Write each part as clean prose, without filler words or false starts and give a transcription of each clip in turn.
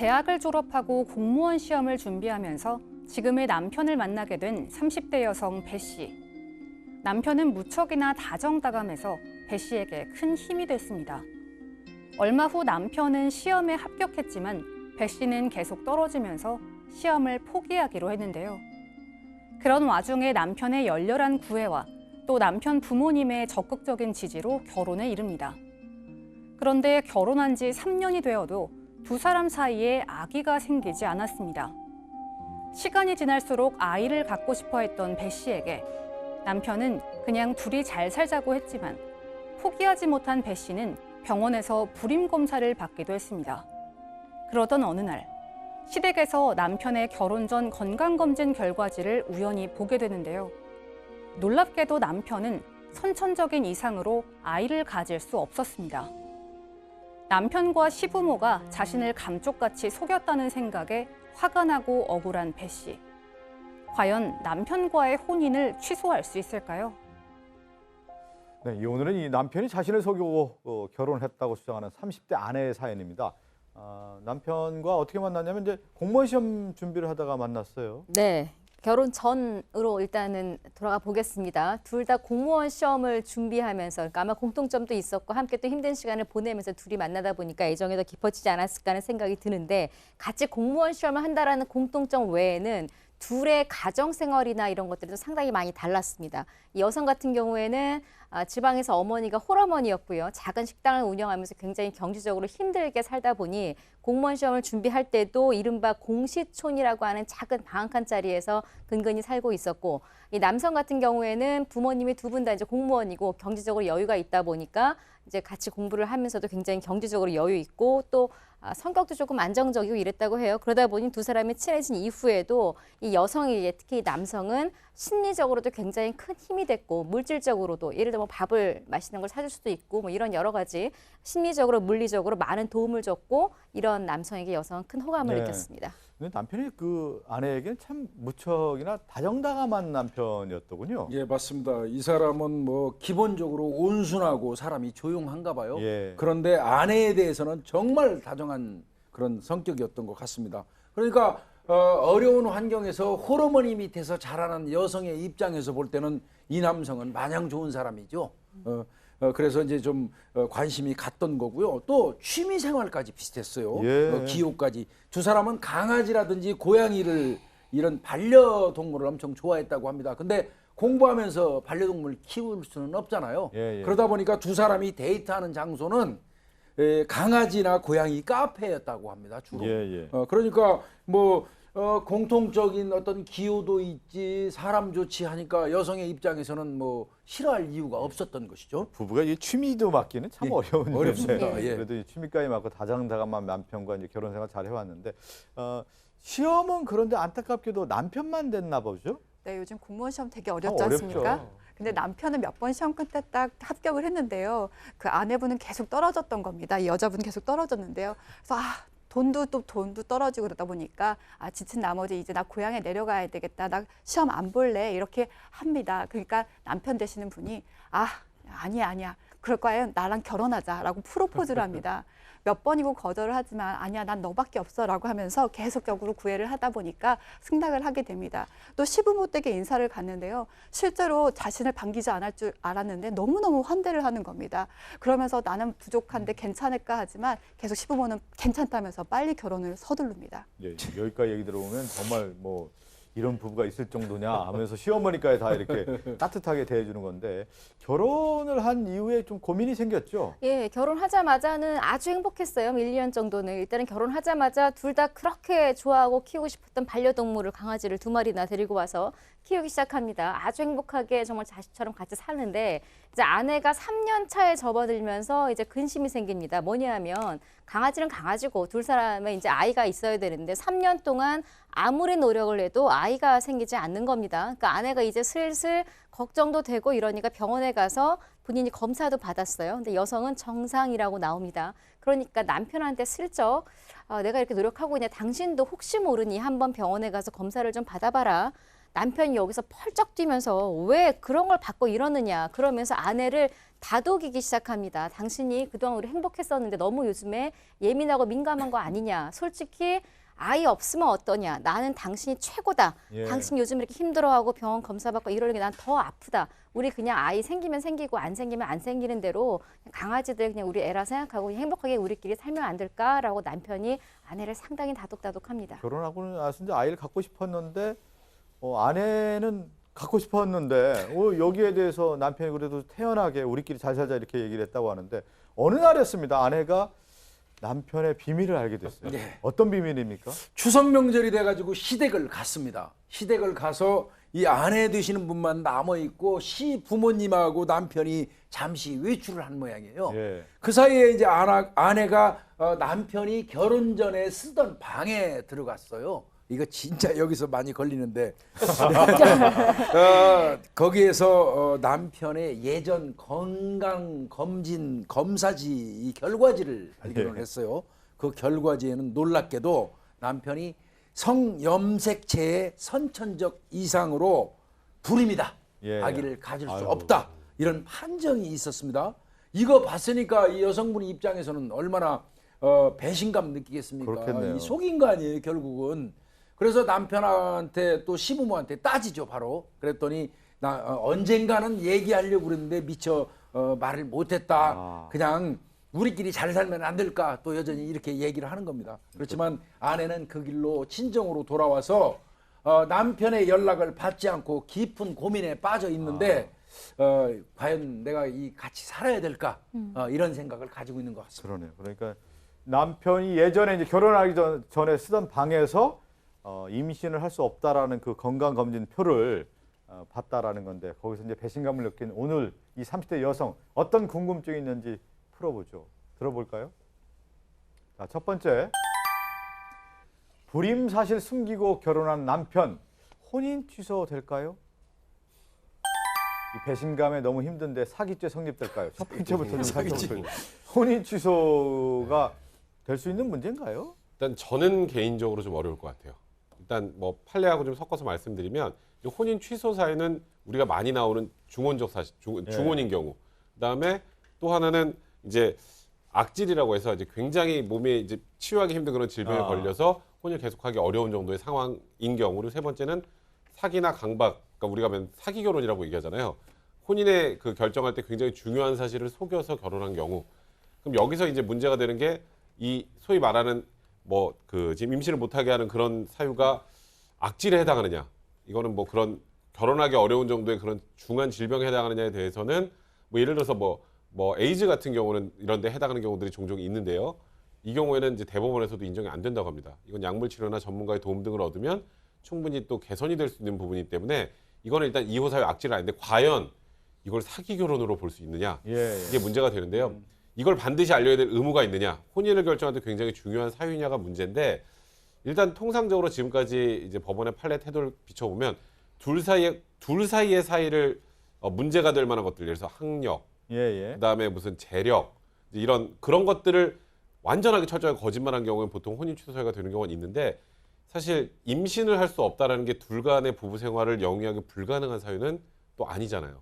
대학을 졸업하고 공무원 시험을 준비하면서 지금의 남편을 만나게 된 30대 여성 배 씨. 남편은 무척이나 다정다감해서 배 씨에게 큰 힘이 됐습니다. 얼마 후 남편은 시험에 합격했지만 배 씨는 계속 떨어지면서 시험을 포기하기로 했는데요. 그런 와중에 남편의 열렬한 구애와 또 남편 부모님의 적극적인 지지로 결혼에 이릅니다. 그런데 결혼한 지 3년이 되어도 두 사람 사이에 아기가 생기지 않았습니다. 시간이 지날수록 아이를 갖고 싶어 했던 배 씨에게 남편은 그냥 둘이 잘 살자고 했지만 포기하지 못한 배 씨는 병원에서 불임 검사를 받기도 했습니다. 그러던 어느 날 시댁에서 남편의 결혼 전 건강검진 결과지를 우연히 보게 되는데요. 놀랍게도 남편은 선천적인 이상으로 아이를 가질 수 없었습니다. 남편과 시부모가 자신을 감쪽같이 속였다는 생각에 화가 나고 억울한 배 씨. 과연 남편과의 혼인을 취소할 수 있을까요? 네, 오늘은 이 남편이 자신을 속이고 결혼했다고 주장하는 30대 아내의 사연입니다. 남편과 어떻게 만났냐면 이제 공무원 시험 준비를 하다가 만났어요. 네. 결혼 전으로 일단은 돌아가 보겠습니다. 둘 다 공무원 시험을 준비하면서 그러니까 아마 공통점도 있었고 함께 또 힘든 시간을 보내면서 둘이 만나다 보니까 애정이 더 깊어지지 않았을까 하는 생각이 드는데 같이 공무원 시험을 한다라는 공통점 외에는 둘의 가정 생활이나 이런 것들도 상당히 많이 달랐습니다. 이 여성 같은 경우에는 지방에서 어머니가 홀어머니였고요. 작은 식당을 운영하면서 굉장히 경제적으로 힘들게 살다 보니 공무원 시험을 준비할 때도 이른바 공시촌이라고 하는 작은 방 한 칸짜리에서 근근히 살고 있었고, 이 남성 같은 경우에는 부모님이 두 분 다 이제 공무원이고 경제적으로 여유가 있다 보니까 이제 같이 공부를 하면서도 굉장히 경제적으로 여유 있고 또 성격도 조금 안정적이고 이랬다고 해요. 그러다 보니 두 사람이 친해진 이후에도 이 여성이 특히 이 남성은 심리적으로도 굉장히 큰 힘이 됐고 물질적으로도 예를 들어 뭐 밥을 맛있는 걸 사줄 수도 있고 뭐 이런 여러 가지 심리적으로 물리적으로 많은 도움을 줬고 이런 남성에게 여성은 큰 호감을 느꼈습니다. 근데 남편이 그 아내에게는 참 무척이나 다정다감한 남편이었더군요. 예, 맞습니다. 이 사람은 뭐 기본적으로 온순하고 사람이 조용한가 봐요. 예. 그런데 아내에 대해서는 정말 다정한 그런 성격이었던 것 같습니다. 그러니까 어려운 환경에서 호르몬이 밑에서 자라는 여성의 입장에서 볼 때는 이 남성은 마냥 좋은 사람이죠. 그래서 이제 좀 관심이 갔던 거고요. 또 취미 생활까지 비슷했어요. 예. 기호까지. 두 사람은 강아지라든지 고양이를 이런 반려동물을 엄청 좋아했다고 합니다. 근데 공부하면서 반려동물을 키울 수는 없잖아요. 예. 그러다 보니까 두 사람이 데이트하는 장소는 강아지나 고양이 카페였다고 합니다. 주로. 예. 그러니까 뭐 공통적인 어떤 기호도 있지 사람 좋지 하니까 여성의 입장에서는 뭐 싫어할 이유가 없었던 것이죠. 부부가 이 취미도 맡기는 참 예, 어려운 어렵습니다. 일인데 예. 그래도 이 취미까지 맡고 다정다감한 남편과 이제 결혼 생활 잘 해왔는데 시험은 그런데 안타깝게도 남편만 됐나 보죠? 네, 요즘 공무원 시험 되게 어렵지 어렵죠. 않습니까? 근데 남편은 몇 번 시험 끝에 딱 합격을 했는데요. 그 아내분은 계속 떨어졌던 겁니다. 이 여자분은 계속 떨어졌는데요. 그래서 돈도 떨어지고 그러다 보니까 지친 나머지 이제 나 고향에 내려가야 되겠다. 나 시험 안 볼래. 이렇게 합니다. 그러니까 남편 되시는 분이 아니야. 그럴 거야. 나랑 결혼하자라고 프로포즈를 합니다. 몇 번이고 거절을 하지만 아니야 난 너밖에 없어라고 하면서 계속적으로 구애를 하다 보니까 승낙을 하게 됩니다. 또 시부모 댁에 인사를 갔는데요. 실제로 자신을 반기지 않을 줄 알았는데 너무너무 환대를 하는 겁니다. 그러면서 나는 부족한데 괜찮을까 하지만 계속 시부모는 괜찮다면서 빨리 결혼을 서두릅니다. 예, 여기까지 얘기 들어보면 정말 뭐 이런 부부가 있을 정도냐 하면서 시어머니까지 다 이렇게 따뜻하게 대해주는 건데 결혼을 한 이후에 좀 고민이 생겼죠? 예, 결혼하자마자는 아주 행복했어요. 1, 2년 정도는. 일단은 결혼하자마자 둘 다 그렇게 좋아하고 키우고 싶었던 반려동물을 강아지를 2마리나 데리고 와서 키우기 시작합니다. 아주 행복하게 정말 자식처럼 같이 사는데 이제 아내가 3년 차에 접어들면서 이제 근심이 생깁니다. 뭐냐면 강아지는 강아지고 둘 사람의 이제 아이가 있어야 되는데 3년 동안 아무리 노력을 해도 아이가 생기지 않는 겁니다. 그러니까 아내가 이제 슬슬 걱정도 되고 이러니까 병원에 가서 본인이 검사도 받았어요. 근데 여성은 정상이라고 나옵니다. 그러니까 남편한테 슬쩍 내가 이렇게 노력하고 있냐. 당신도 혹시 모르니 한번 병원에 가서 검사를 좀 받아봐라. 남편이 여기서 펄쩍 뛰면서 왜 그런 걸 받고 이러느냐 그러면서 아내를 다독이기 시작합니다. 당신이 그동안 우리 행복했었는데 너무 요즘에 예민하고 민감한 거 아니냐. 솔직히 아이 없으면 어떠냐. 나는 당신이 최고다. 예. 당신 요즘 이렇게 힘들어하고 병원 검사 받고 이러는 게 난 더 아프다. 우리 그냥 아이 생기면 생기고 안 생기면 안 생기는 대로 강아지들 그냥 우리 애라 생각하고 그냥 행복하게 우리끼리 살면 안 될까라고 남편이 아내를 상당히 다독다독합니다. 결혼하고 나서 이제 아이를 갖고 싶었는데 아내는 갖고 싶었는데 여기에 대해서 남편이 그래도 태연하게 우리끼리 잘 살자 이렇게 얘기를 했다고 하는데 어느 날이었습니다. 아내가 남편의 비밀을 알게 됐어요. 네. 어떤 비밀입니까? 추석 명절이 돼가지고 시댁을 갔습니다. 시댁을 가서 이 아내 되시는 분만 남아 있고 시부모님하고 남편이 잠시 외출을 한 모양이에요. 예. 그 사이에 이제 아내가 남편이 결혼 전에 쓰던 방에 들어갔어요. 이거 진짜 여기서 많이 걸리는데 거기에서 남편의 예전 건강 검진 검사지 이 결과지를 발견을 했어요. 그 결과지에는 놀랍게도 남편이 성염색체의 선천적 이상으로 불임이다. 예. 아기를 가질 수 아유. 없다. 이런 판정이 있었습니다. 이거 봤으니까 이 여성분 입장에서는 얼마나 배신감 느끼겠습니까? 그렇겠네요. 이 속인 거 아니에요, 결국은. 그래서 남편한테 또 시부모한테 따지죠, 바로. 그랬더니 언젠가는 얘기하려고 그랬는데 미처 말을 못했다. 그냥 우리끼리 잘 살면 안 될까? 또 여전히 이렇게 얘기를 하는 겁니다. 그렇지만 아내는 그 길로 친정으로 돌아와서 남편의 연락을 받지 않고 깊은 고민에 빠져 있는데 과연 내가 같이 살아야 될까? 이런 생각을 가지고 있는 것 같습니다. 그러네요. 그러니까 남편이 예전에 이제 결혼하기 전에 쓰던 방에서 임신을 할 수 없다라는 그 건강검진 표를 봤다라는 건데 거기서 이제 배신감을 느낀 오늘 이 30대 여성 어떤 궁금증이 있는지 풀어보죠. 들어볼까요? 자, 첫 번째. 불임 사실 숨기고 결혼한 남편 혼인 취소 될까요? 이 배신감에 너무 힘든데 사기죄 성립될까요? 첫 번째부터 좀 살펴볼까요? 혼인 취소가 될 수 있는 문제인가요? 일단 저는 개인적으로 좀 어려울 것 같아요. 일단 뭐 판례하고 좀 섞어서 말씀드리면 혼인 취소 사유는 우리가 많이 나오는 중혼적 사실, 중혼인 경우. 그다음에 또 하나는 이제 악질이라고 해서 이제 굉장히 몸에 이제 치유하기 힘든 그런 질병에 걸려서 혼인을 계속하기 어려운 정도의 상황인 경우. 그리고 세 번째는 사기나 강박, 그러니까 우리가 하면 사기 결혼이라고 얘기하잖아요. 혼인의 그 결정할 때 굉장히 중요한 사실을 속여서 결혼한 경우. 그럼 여기서 이제 문제가 되는 게 이 소위 말하는 뭐 그 지금 임신을 못하게 하는 그런 사유가 악질에 해당하느냐, 이거는 뭐 그런 결혼하기 어려운 정도의 그런 중한 질병에 해당하느냐에 대해서는 뭐 예를 들어서 뭐 에이즈 같은 경우는 이런 데 해당하는 경우들이 종종 있는데요. 이 경우에는 이제 대법원에서도 인정이 안 된다고 합니다. 이건 약물 치료나 전문가의 도움 등을 얻으면 충분히 또 개선이 될 수 있는 부분이기 때문에 이거는 일단 이호 사유 악질은 아닌데 과연 이걸 사기 결혼으로 볼 수 있느냐, 이게 문제가 되는데요. 이걸 반드시 알려야 될 의무가 있느냐, 혼인을 결정할 때 굉장히 중요한 사유냐가 문제인데, 일단 통상적으로 지금까지 이제 법원의 판례 태도를 비춰보면 둘 사이의 사이를 문제가 될 만한 것들, 예를 들어서 학력, 그다음에 무슨 재력, 이런 그런 것들을 완전하게 철저하게 거짓말한 경우에는 보통 혼인 취소 사유가 되는 경우는 있는데, 사실 임신을 할 수 없다라는 게 둘 간의 부부 생활을 영위하기 불가능한 사유는 또 아니잖아요.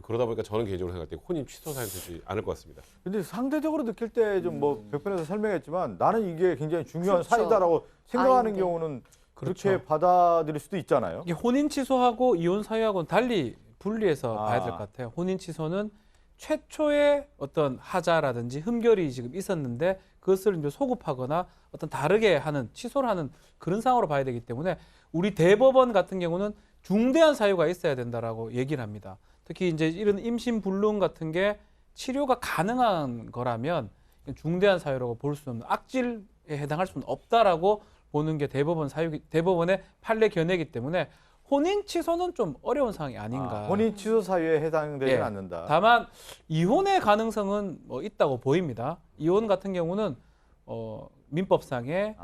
그러다 보니까 저는 개인적으로 생각할 때 혼인 취소 사유는 되지 않을 것 같습니다. 근데 상대적으로 느낄 때 좀 뭐 벽변에서 설명했지만 나는 이게 굉장히 중요한 그렇죠. 사유다라고 생각하는 아닌데. 경우는 그렇게 그렇죠. 받아들일 수도 있잖아요. 이게 혼인 취소하고 이혼 사유하고는 달리 분리해서 아. 봐야 될 것 같아요. 혼인 취소는 최초의 어떤 하자라든지 흠결이 지금 있었는데 그것을 이제 소급하거나 어떤 다르게 하는 취소를 하는 그런 상황으로 봐야 되기 때문에 우리 대법원 같은 경우는 중대한 사유가 있어야 된다라고 얘기를 합니다. 특히 이제 이런 임신 불능 같은 게 치료가 가능한 거라면 중대한 사유라고 볼 수 없는, 악질에 해당할 수는 없다라고 보는 게 대법원의 판례 견해이기 때문에 혼인 취소는 좀 어려운 상황이 아닌가. 혼인 취소 사유에 해당되지는 예. 않는다. 다만 이혼의 가능성은 뭐 있다고 보입니다. 이혼 같은 경우는 민법상에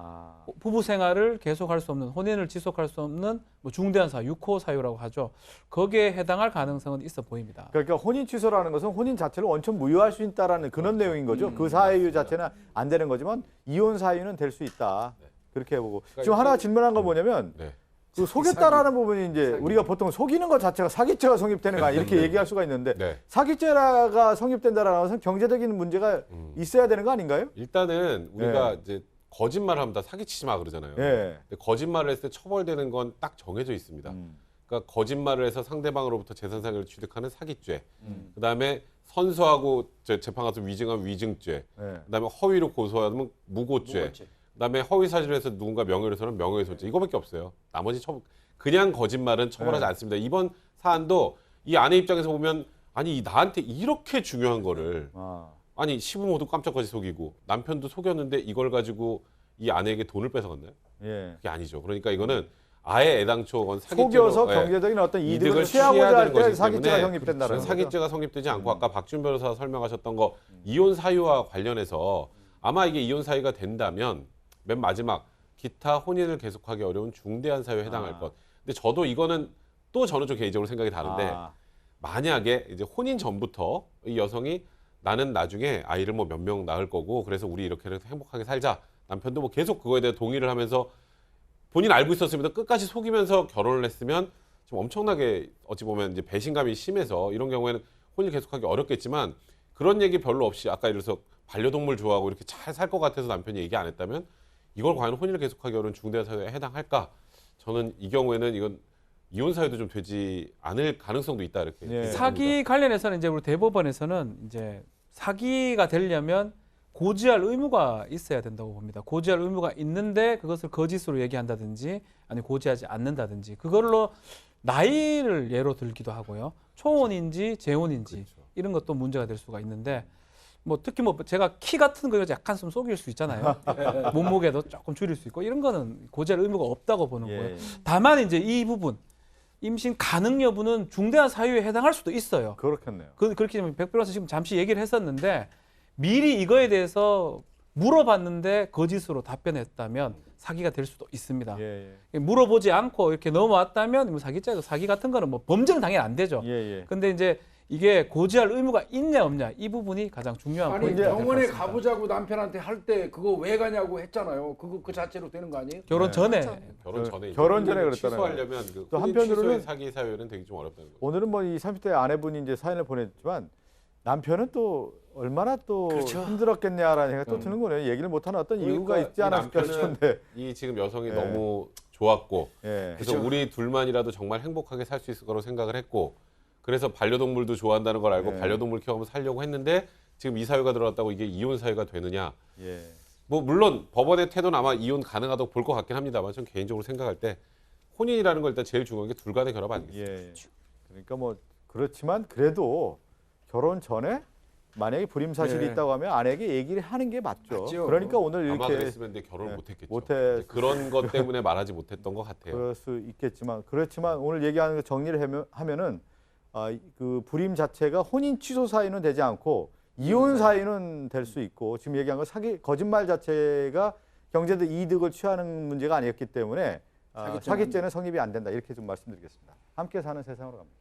부부 생활을 계속할 수 없는, 혼인을 지속할 수 없는 뭐 중대한 사유, 6호 사유라고 하죠. 거기에 해당할 가능성은 있어 보입니다. 그러니까 혼인 취소라는 것은 혼인 자체를 원천 무효할 수 있다라는 그런 내용인 거죠. 그 사유 자체는 안 되는 거지만 이혼 사유는 될 수 있다. 그렇게 해보고 지금 하나 질문한 건 뭐냐면 네. 그 속였다라는 부분이 이제 우리가 보통 속이는 것 자체가 사기죄가 성립되는 거 아니야 이렇게 얘기할 수가 있는데 네. 사기죄가 성립된다라는 것은 경제적인 문제가 있어야 되는 거 아닌가요? 일단은 우리가 이제 거짓말을 하면 다 사기치지 마 그러잖아요. 예. 근데 거짓말을 했을 때 처벌되는 건 딱 정해져 있습니다. 그러니까 거짓말을 해서 상대방으로부터 재산 상해를 취득하는 사기죄. 그다음에 선서하고 재판 가서 위증한 위증죄. 예. 그다음에 허위로 고소하면 무고죄. 그다음에 허위 사실을 해서 누군가 명예훼손은 명예훼손죄. 이거밖에 없어요. 나머지 그냥 거짓말은 처벌하지 않습니다. 이번 사안도 이 아내 입장에서 보면 아니 나한테 이렇게 중요한 거를 아니 시부모도 깜짝까지 속이고 남편도 속였는데 이걸 가지고 이 아내에게 돈을 뺏어갔나요? 예. 그게 아니죠. 그러니까 이거는 아예 애당초 그건 사기죄로 속여서 예, 경제적인 어떤 이득을 이득을 취하고자 취해야 할 되는 때 것이기 사기죄가 때문에 성립된다는 거죠. 사기죄가 성립되지 않고 아까 박준 변호사가 설명하셨던 거 이혼 사유와 관련해서 아마 이게 이혼 사유가 된다면 맨 마지막 기타 혼인을 계속하기 어려운 중대한 사유에 해당할 것. 근데 저도 이거는 또 저는 좀 개인적으로 생각이 다른데 만약에 이제 혼인 전부터 이 여성이 나는 나중에 아이를 뭐 몇 명 낳을 거고 그래서 우리 이렇게 해서 행복하게 살자. 남편도 뭐 계속 그거에 대해 동의를 하면서 본인 알고 있었으면 끝까지 속이면서 결혼을 했으면 좀 엄청나게 어찌 보면 이제 배신감이 심해서 이런 경우에는 혼인을 계속하기 어렵겠지만 그런 얘기 별로 없이 아까 예를 들어서 반려동물 좋아하고 이렇게 잘 살 것 같아서 남편이 얘기 안 했다면 이걸 과연 혼인을 계속하기 어려운 중대한 사유에 해당할까? 저는 이 경우에는 이건 이혼 사유도 좀 되지 않을 가능성도 있다 이렇게. 예. 사기 관련해서는 이제 우리 대법원에서는 이제 사기가 되려면 고지할 의무가 있어야 된다고 봅니다. 고지할 의무가 있는데 그것을 거짓으로 얘기한다든지 아니 고지하지 않는다든지 그걸로 나이를 예로 들기도 하고요. 초혼인지 재혼인지 그렇죠. 이런 것도 문제가 될 수가 있는데 뭐 특히 뭐 제가 키 같은 거 약간 좀 속일 수 있잖아요. 몸무게도 조금 줄일 수 있고 이런 거는 고지할 의무가 없다고 보는 예. 거예요. 다만 이제 이 부분 임신 가능 여부는 중대한 사유에 해당할 수도 있어요. 그렇겠네요. 그렇기 때문에 백 변호사 지금 잠시 얘기를 했었는데 미리 이거에 대해서 물어봤는데 거짓으로 답변했다면 사기가 될 수도 있습니다. 예. 물어보지 않고 이렇게 넘어왔다면 뭐 사기죄가 사기 같은 거는 뭐 범죄는 당연히 안 되죠. 예. 근데 이제 이게 고지할 의무가 있냐 없냐 이 부분이 가장 중요한 아니 포인트가 될 것 병원에 같습니다. 가보자고 남편한테 할 때 그거 왜 가냐고 했잖아요. 그거 자체로 되는 거 아니에요? 결혼 네. 전에 결혼 전에 결혼 전에 그랬잖아요. 취소하려면 그 또 혼인 한편으로는 취소의 사기 사유는 되게 좀 어렵다는 거죠. 오늘은 뭐 이 30대 아내분이 이제 사연을 보냈지만 남편은 또 얼마나 또 그렇죠. 힘들었겠냐라는 생각이 또 드는 거네요. 얘기를 못하는 어떤 이유가 그러니까 있지 않았을까 이 남편은 싶은데. 이 지금 여성이 예. 너무 좋았고 예. 그래서 그죠. 우리 둘만이라도 정말 행복하게 살 수 있을 거라고 생각을 했고 그래서 반려동물도 좋아한다는 걸 알고 예. 반려동물 키워가면서 살려고 했는데 지금 이 사유가 들어갔다고 이게 이혼 사유가 되느냐. 예. 뭐 물론 법원의 태도는 아마 이혼 가능하다고 볼 것 같긴 합니다만 전 개인적으로 생각할 때 혼인이라는 걸 일단 제일 중요한 게 둘 간의 결합 아니겠습니까? 예. 그러니까 뭐 그렇지만 그래도 결혼 전에 만약에 불임 사실이 예. 있다고 하면 아내에게 얘기를 하는 게 맞죠. 맞죠. 그러니까 오늘 아마 이렇게 그랬으면 근데 결혼을 예, 못했겠죠. 못했- 그런 것 때문에 말하지 못했던 것 같아요. 그럴 수 있겠지만 그렇지만 오늘 얘기하는 거 정리를 하면은 그 불임 자체가 혼인 취소 사유는 되지 않고 이혼 사유는 될 수 있고 지금 얘기한 거 거짓말 자체가 경제적 이득을 취하는 문제가 아니었기 때문에 사기죄는 성립이 안 된다 이렇게 좀 말씀드리겠습니다. 함께 사는 세상으로 갑니다.